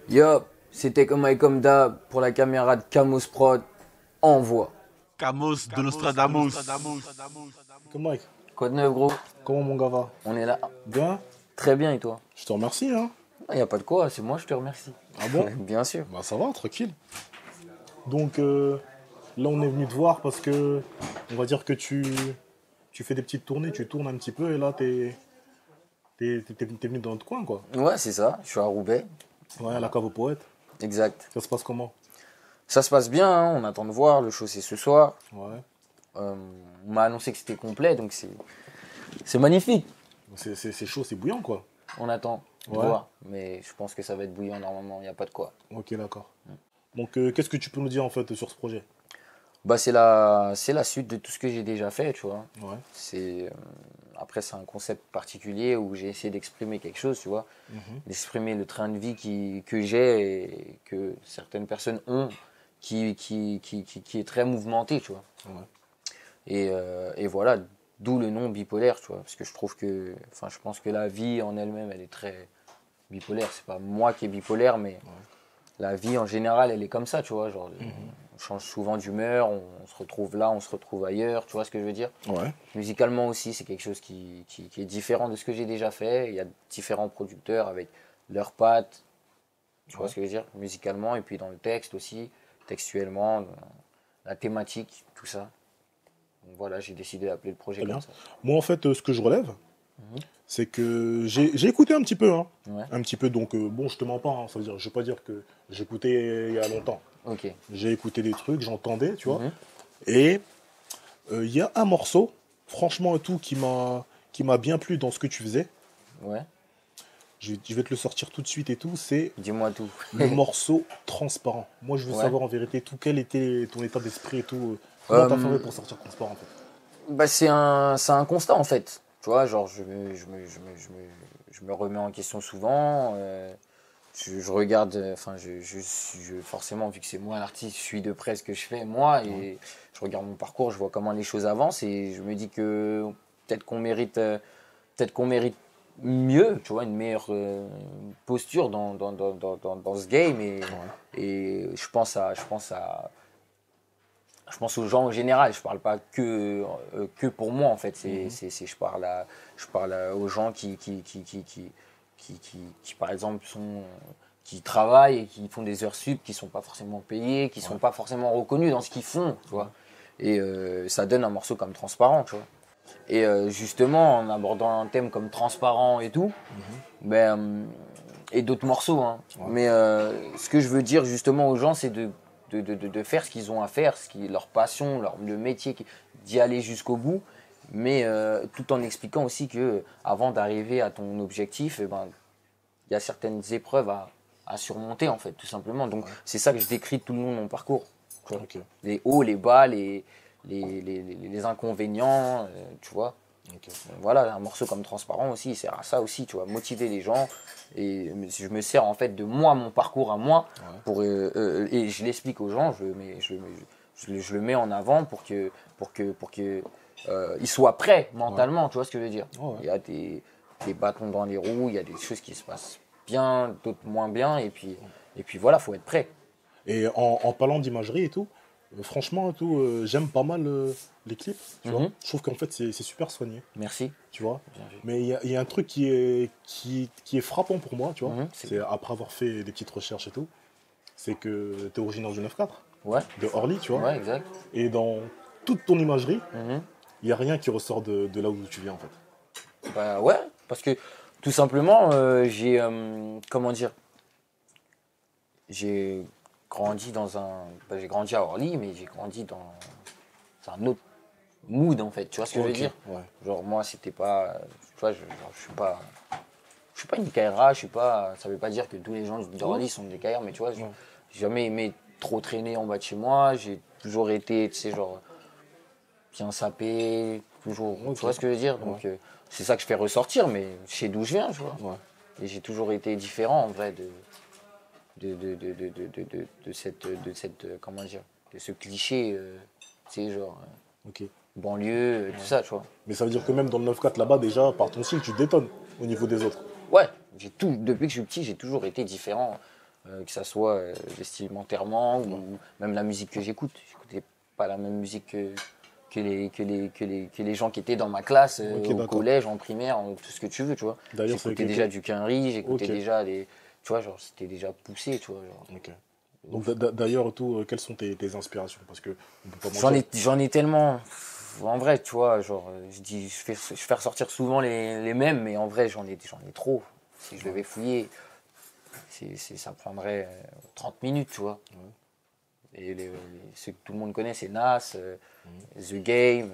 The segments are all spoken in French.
Yo, c'était comme et comme d'hab pour la caméra de Camus Prod. Envoie. Camos de Nostradamus. Que Mike, Quoi de neuf, gros? comment mon gars va? On est là. Bien? Très bien, et toi? Je te remercie, hein? Y a pas de quoi, c'est moi, je te remercie. Ah bon? Bien sûr. Bah ça va, tranquille. Donc là on est venu te voir parce que on va dire que tu fais des petites tournées, tu tournes un petit peu et là t'es venu dans notre coin quoi. Ouais, c'est ça, je suis à Roubaix. Ouais, à la cave aux poètes. Exact. Ça se passe comment? Ça se passe bien, hein, on attend de voir. Le show, c'est ce soir. Ouais. Euh, on m'a annoncé que c'était complet, donc c'est magnifique. C'est chaud, c'est bouillant quoi. On attend de Ouais. voir. Mais je pense que ça va être bouillant normalement, y a pas de quoi. Ok, d'accord. Donc qu'est-ce que tu peux nous dire en fait sur ce projet? Bah, c'est la suite de tout ce que j'ai déjà fait, tu vois. Ouais. Après, c'est un concept particulier où j'ai essayé d'exprimer quelque chose, tu vois. Mhm. D'exprimer le train de vie que j'ai et que certaines personnes ont, qui est très mouvementé, tu vois. Ouais. Et voilà, d'où le nom bipolaire, tu vois. Parce que je pense que la vie en elle-même, elle est très bipolaire. C'est pas moi qui est bipolaire, mais la vie en général, elle est comme ça, tu vois. Genre, on change souvent d'humeur, on se retrouve là, on se retrouve ailleurs, tu vois ce que je veux dire? Ouais. Musicalement aussi, c'est quelque chose qui est différent de ce que j'ai déjà fait. Il y a différents producteurs avec leurs pattes, tu vois ce que je veux dire? Musicalement, et puis dans le texte aussi, textuellement, dans la thématique, tout ça. Donc voilà, j'ai décidé d'appeler le projet Très comme bien. ça. Moi en fait ce que je relève, c'est que j'ai écouté un petit peu, hein. Ouais, Un petit peu, donc bon, je te mens pas, hein, ça veut dire, je vais pas dire que j'écoutais il y a longtemps. ok. J'ai écouté des trucs, j'entendais, tu vois. Mhm. Et il y a un morceau, franchement et tout, qui m'a bien plu dans ce que tu faisais. Ouais, Je vais te le sortir tout de suite et tout. C'est dis-moi tout. le morceau Transparent. Moi, je veux Ouais. savoir en vérité tout, quel était ton état d'esprit et tout. Comment t'as Euh, fait pour sortir Transparent en fait? Bah, c'est un constat en fait. Tu vois, genre je me remets en question souvent. Je regarde, enfin, forcément, vu que c'est moi l'artiste, je suis de près ce que je fais, moi, Ouais. et je regarde mon parcours, je vois comment les choses avancent, et je me dis que peut-être qu'on mérite, euh, peut-être qu'on mérite mieux, tu vois, une meilleure posture dans ce game, et je pense aux gens en général, je parle pas que pour moi en fait. Mhm. Je parle aux gens par exemple qui travaillent et qui font des heures sup, qui sont pas forcément payés, qui sont Ouais. pas forcément reconnus dans ce qu'ils font, tu Ouais. vois. Et ça donne un morceau comme Transparent, tu vois. Et justement, en abordant un thème comme Transparent et tout, Mhm. ben, et d'autres morceaux, hein. Ouais. Mais ce que je veux dire justement aux gens, c'est de faire ce qu'ils ont à faire, leur passion, le métier, d'y aller jusqu'au bout, mais tout en expliquant aussi que avant d'arriver à ton objectif, eh ben, il y a certaines épreuves à surmonter en fait, tout simplement. Donc Ouais. c'est ça que je décris tout le long de mon parcours, tu vois. Ok. Les hauts, les bas, les inconvénients, tu vois. Ok. Donc voilà, un morceau comme Transparent aussi, il sert à ça aussi, tu vois, motiver les gens. Et je me sers en fait de moi, mon parcours à moi, Ouais. et je l'explique aux gens, je le mets en avant pour que ils soient prêts Ouais. mentalement, tu vois ce que je veux dire. Ouais. Ouais. Il y a des bâtons dans les roues, il y a des choses qui se passent bien, d'autres moins bien, et puis voilà, faut être prêt. Et en parlant d'imagerie et tout, franchement et tout, j'aime pas mal les clips, tu vois. Mhm. Je trouve qu'en fait c'est super soigné, Merci. tu vois. Bien vu. Mais il y a un truc qui est frappant pour moi, tu vois. Mhm, C'est après avoir fait des petites recherches et tout, c'est que tu es originaire du 9-4, Ouais, de Orly, tu vois. ouais, exact. Et dans toute ton imagerie, Mhm. il n'y a rien qui ressort de là où tu viens, en fait. Bah ouais, parce que tout simplement, comment dire, j'ai j'ai grandi à Orly, mais j'ai grandi dans un autre mood en fait. Tu vois ce que je veux Ok, dire? ouais. Genre moi, c'était pas, tu vois, je suis pas une Kaira, ça veut pas dire que tous les gens d'Orly sont des Kaira, mais tu vois, Ouais. j'ai jamais aimé trop traîner en bas de chez moi. J'ai toujours été, tu sais, genre bien sapé, toujours, tu Ok, vois ce que je veux dire? ouais, Donc c'est ça que je fais ressortir, mais je sais d'où je viens, tu vois. ouais. Et j'ai toujours été différent en vrai comment dire, de ce cliché, tu sais, genre Ok. banlieue, tout ça, tu vois. Mais ça veut dire que même dans le 9-4 là-bas, déjà, par ton style, tu détonnes au niveau des autres. Ouais, depuis que je suis petit, j'ai toujours été différent. que ça soit vestimentairement ou même la musique que j'écoute. J'écoutais pas la même musique que les gens qui étaient dans ma classe, Ok, au d'accord. collège, en primaire, tout ce que tu veux, tu vois. D'ailleurs, c'est J'écoutais déjà du Quinry, j'écoutais Ok. déjà des... Tu vois, genre, c'était déjà poussé, tu vois. Genre. Ok. Donc d'ailleurs, tout, quelles sont tes inspirations? Parce que on peut pas J'en mentir. j'en ai tellement... En vrai, tu vois, genre, je fais ressortir souvent les mêmes, mais en vrai, j'en ai trop. Si je devais fouiller, ça prendrait 30 minutes, tu vois. Et ceux que tout le monde connaît, c'est Nas, The Game,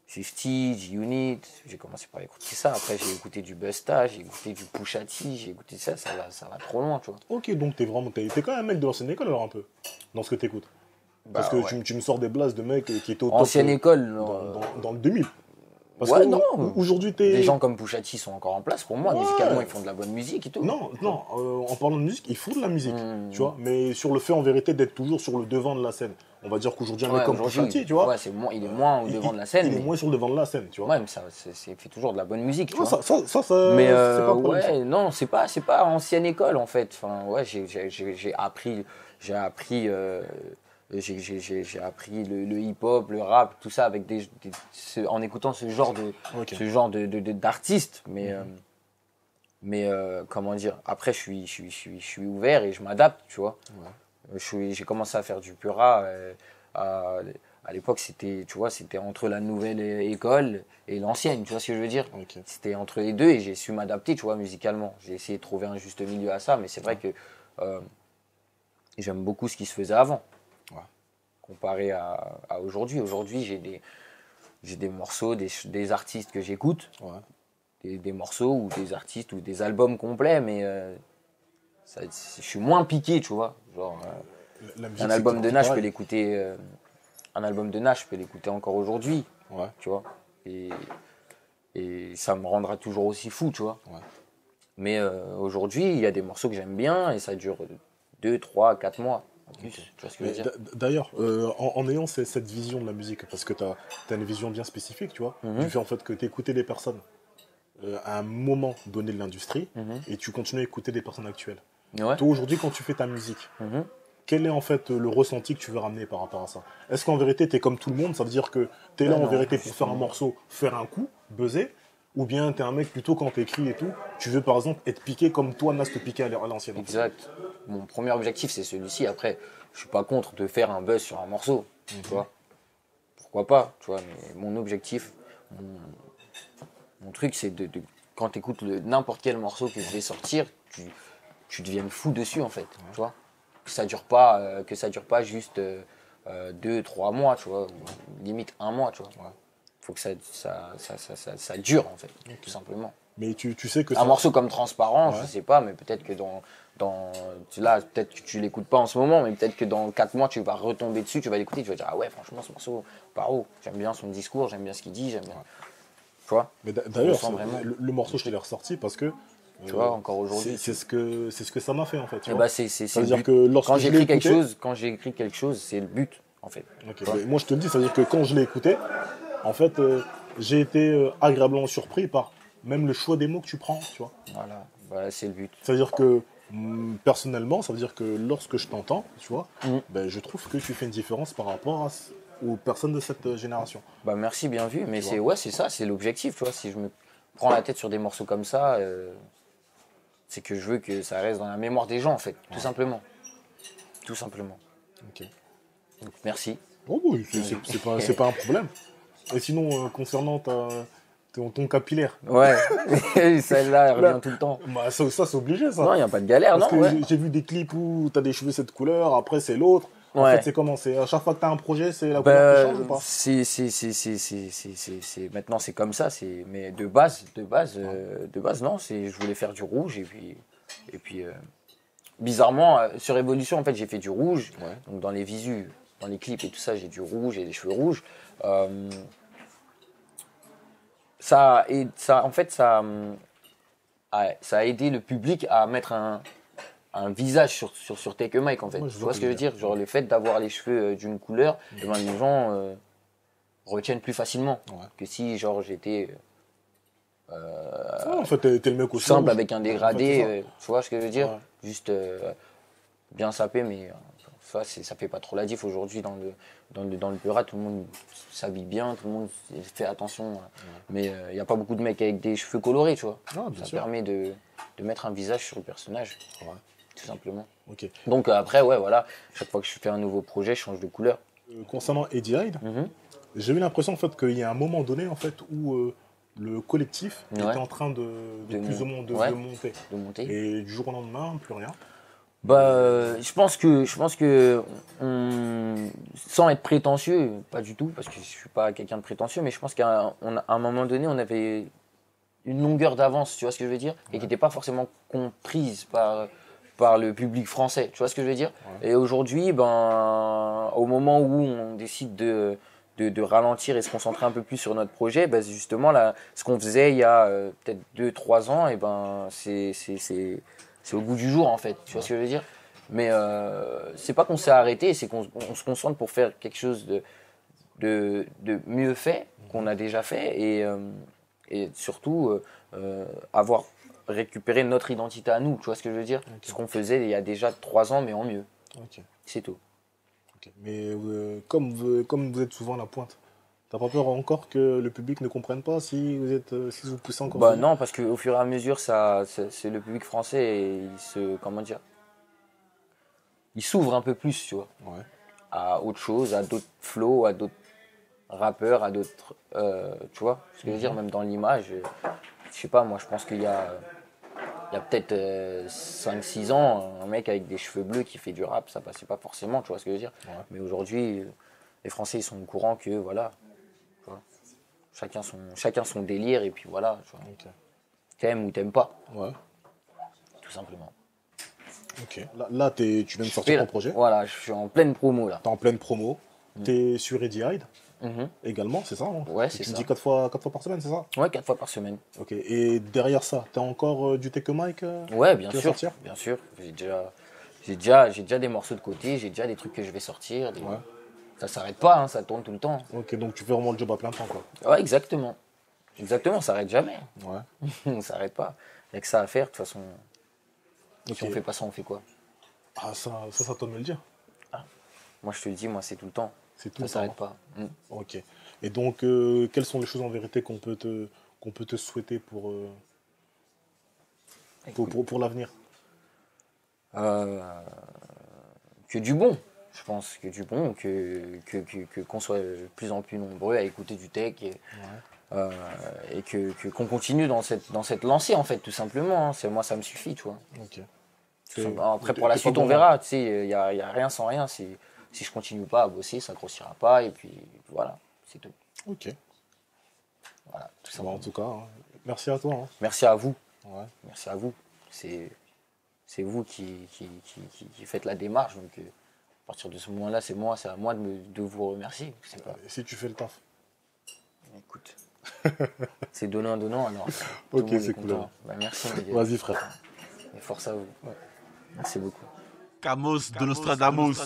50, G-Unit. J'ai commencé par écouter ça. Après, j'ai écouté du Busta, j'ai écouté du Pusha T, j'ai écouté ça, ça va trop loin, tu vois. Ok, donc t'es quand même un mec de l'ancienne école alors un peu, dans ce que t'écoutes. Parce Bah que ouais. tu me sors des blasts de mecs qui étaient au top Ancienne école, dans le 2000. Parce ouais, que non. aujourd'hui Des t'es... gens comme Pusha T sont encore en place pour moi. Ouais. Musicalement, ils font de la bonne musique et tout. Non, non, en parlant de musique, il faut de la musique, Mmh. tu vois. Mais sur le fait en vérité d'être toujours sur le devant de la scène. On va dire qu'aujourd'hui un mec Ouais, comme Pusha aujourd'hui, T, tu vois, ouais, il est moins au devant de la scène. il est mais... moins sur le devant de la scène, tu vois. Ouais, mais il fait toujours de la bonne musique, tu Ouais, vois. c'est Mais pas un problème, ça. ouais, non, c'est pas ancienne école en fait. Enfin, ouais, j'ai appris, j'ai appris le hip-hop, le rap, tout ça avec en écoutant ce genre Ok. d'artistes. Mais comment dire, après je suis ouvert et je m'adapte, tu vois. J'ai commencé à faire du Pura. À l'époque, tu vois, c'était entre la nouvelle école et l'ancienne, tu vois ce que je veux dire? Ok. C'était entre les deux et j'ai su m'adapter, tu vois, musicalement. J'ai essayé de trouver un juste milieu à ça, mais c'est vrai que j'aime beaucoup ce qui se faisait avant, Ouais. comparé à aujourd'hui. Aujourd'hui, j'ai des morceaux, des artistes que j'écoute, Ouais. des morceaux ou des artistes ou des albums complets, mais je suis moins piqué, tu vois. Genre, La musique, un c'est album de tout Nas, je peux pareil. l'écouter. Un album de Nas, je peux l'écouter encore aujourd'hui, Ouais. tu vois. Et ça me rendra toujours aussi fou, tu vois. Ouais. Mais aujourd'hui, il y a des morceaux que j'aime bien et ça dure 2, 3, 4 mois en plus. Tu vois ce que je veux dire? D'ailleurs, en ayant cette vision de la musique, parce que tu as une vision bien spécifique, tu vois, Mhm. du fait en fait que tu écoutais des personnes à un moment donné de l'industrie Mhm. et tu continues à écouter des personnes actuelles. Ouais. Toi, aujourd'hui, quand tu fais ta musique, Mhm. quel est en fait le ressenti que tu veux ramener par rapport à ça? Est-ce qu'en vérité, tu es comme tout le monde, ça veut dire que tu es là Ben en non, vérité pour faire un justement. morceau, faire un coup, buzzer, ou bien tu es un mec plutôt quand tu écris et tout, tu veux par exemple être piqué comme toi, Nas te piquait à l'ancienne. En fait. Exact. Mon premier objectif, c'est celui-ci. Après, je suis pas contre de faire un buzz sur un morceau, tu vois. Pourquoi pas, tu vois. Mais mon objectif, mon truc, c'est quand tu écoutes n'importe quel morceau que je vais sortir, tu deviennes fou dessus, en fait, tu vois. Que ça dure pas juste 2, 3 mois, tu vois, ou limite un mois, tu vois. Faut que ça dure, en fait, tout simplement. Mais tu sais que Un ça... morceau comme Transparent, Ouais. je sais pas, mais peut-être que là, peut-être que tu l'écoutes pas en ce moment, mais peut-être que dans 4 mois, tu vas retomber dessus, tu vas l'écouter, tu vas dire, ah ouais, franchement, ce morceau, Paro, j'aime bien son discours, j'aime bien ce qu'il dit, j'aime bien. Tu vois? Mais d'ailleurs, ressens vraiment. le morceau, je te l'ai ressorti parce que Tu vois, encore aujourd'hui. c'est ce que ça m'a fait en fait. Tu Et vois. bah, c'est Ça veut le dire but. que lorsque Quand je l'ai j'écris quelque écouté, chose, c'est le but, en fait. ok, Tu vois. mais moi je te le dis, ça veut dire que quand je l'ai écouté, en fait, j'ai été agréablement surpris par même le choix des mots que tu prends, tu vois. Voilà, bah, c'est le but. Ça veut dire que personnellement, ça veut dire que lorsque je t'entends, tu vois, Mhm. ben, je trouve que tu fais une différence par rapport aux personnes de cette génération. Bah, merci, bien vu, mais Tu c'est ça, c'est l'objectif, tu vois. Si je me prends la tête sur des morceaux comme ça, c'est que je veux que ça reste dans la mémoire des gens, en fait, tout simplement. Tout simplement. Ok. Donc, merci. Oh oui, c'est pas un problème. Et sinon, concernant ton capillaire, Ouais, celle-là, elle revient tout le temps. bah, ça c'est obligé ça. Non, il n'y a pas de galère, Parce non, que ouais. j'ai vu des clips où t'as des cheveux cette couleur, après c'est l'autre. En Ouais. fait, c'est comment? C'est à chaque fois que t'as un projet, c'est la couleur qui change ou pas? Maintenant c'est comme ça, mais de base non, je voulais faire du rouge et puis bizarrement sur Evolution en fait j'ai fait du rouge, Ouais. donc dans les visus, dans les clips et tout ça j'ai du rouge et des cheveux rouges. En fait ça a aidé le public à mettre un visage sur Take a Mic en fait. Ouais, je Tu vois vois ce que je veux dire? Genre le fait d'avoir les cheveux d'une couleur, eh ben, les gens retiennent plus facilement Ouais. que si genre j'étais Ouais, en fait, t'es le mec au tout simple rouge. avec un En dégradé, fait, c'est ça. tu vois ce que je veux dire? Ouais. Juste bien sapé, mais ça fait pas trop la diff aujourd'hui dans le Peura. Tout le monde s'habille bien, tout le monde fait attention. Mais il n'y a pas beaucoup de mecs avec des cheveux colorés, tu vois. Ah, bien Ça sûr. permet de mettre un visage sur le personnage, Ouais. tout simplement. Ok. Donc après, ouais, voilà, chaque fois que je fais un nouveau projet, je change de couleur. Concernant Eddie Hyde, j'ai eu l'impression en fait qu'il y a un moment donné en fait où le collectif Ouais. était en train de plus ou moins de monter. De monter. Et du jour au lendemain, plus rien. Je pense que sans être prétentieux, pas du tout, parce que je suis pas quelqu'un de prétentieux, mais je pense qu'à un moment donné, on avait une longueur d'avance, tu vois ce que je veux dire, et qui n'était pas forcément comprise par le public français, tu vois ce que je veux dire. Ouais. Et aujourd'hui, au moment où on décide de ralentir et se concentrer un peu plus sur notre projet, justement, là, ce qu'on faisait il y a peut-être 2-3 ans, et c'est au goût du jour en fait, tu vois ce que je veux dire. Mais c'est pas qu'on s'est arrêté, c'est qu'on se concentre pour faire quelque chose de mieux fait, qu'on a déjà fait, et surtout avoir récupéré notre identité à nous, tu vois ce que je veux dire. Ok. Ce qu'on faisait il y a déjà 3 ans, mais en mieux, Ok. c'est tout. Ok. Mais comme vous êtes souvent à la pointe, t'as pas peur encore que le public ne comprenne pas si vous poussez encore plus loin? Non, parce qu'au fur et à mesure, c'est le public français et il s'ouvre un peu plus, tu vois, Ouais. à autre chose, à d'autres flows, à d'autres rappeurs, à d'autres, tu vois, ce que je veux dire, même dans l'image, je sais pas, moi, je pense qu'il y a peut-être 5-6 ans, un mec avec des cheveux bleus qui fait du rap, ça passait pas forcément, tu vois ce que je veux dire. Ouais. Mais aujourd'hui, les Français, ils sont au courant que, voilà, tu vois, chacun son délire, et puis voilà, tu vois. Ok. T'aimes ou t'aimes pas, Ouais. tout simplement. Ok. Là, tu viens de sortir ton projet. Voilà, je suis en pleine promo là. T'es en pleine promo. T'es sur Eddie Hyde Mhm. également, c'est ça, hein? Ouais, Tu c'est me ça. dis 4 fois par semaine, c'est ça? Ouais, 4 fois par semaine. Ok. Et derrière ça, t'as encore du Take a Mic Ouais, bien qui va sûr. sortir? Bien sûr. J'ai déjà des morceaux de côté, j'ai déjà des trucs que je vais sortir. Ouais. Ça s'arrête pas, hein, ça tourne tout le temps. Ok, donc tu fais vraiment le job à plein temps, quoi. Ouais, exactement. Exactement, ça s'arrête jamais. Ouais. On s'arrête pas. Il n'y a que ça à faire, de toute façon. Ok. Si on fait pas ça, on fait quoi? Ah, ça doit me le dire. Moi, je te le dis, moi, c'est tout le temps. C'est tout Ça le s'arrête temps. pas. Ok. Et donc, quelles sont les choses en vérité qu'on peut te souhaiter pour l'avenir? Que du bon, je pense, que du bon, qu'on soit de plus en plus nombreux à écouter du tech et qu'on continue dans cette lancée, en fait, tout simplement. Hein. Moi, ça me suffit, tu vois. Ok. Tout simplement. Après, pour la t'es suite, pas on bon, verra. Tu sais, il y a rien sans rien. Si je continue pas à bosser, ça grossira pas. Et puis, voilà, c'est tout. Ok. Voilà, tout Bon, simplement. en tout cas, hein, merci à toi. Hein. Merci à vous. Ouais. Merci à vous. C'est vous qui faites la démarche. Donc, à partir de ce moment-là, c'est à moi de vous remercier. C'est pas... Et si tu fais le taf. Écoute, c'est donnant, alors. Tout Ok, le monde est c'est cool, content. alors. Merci, les gars. Vas-y, frère. Et force à vous. Merci beaucoup. Camos de Nostradamus.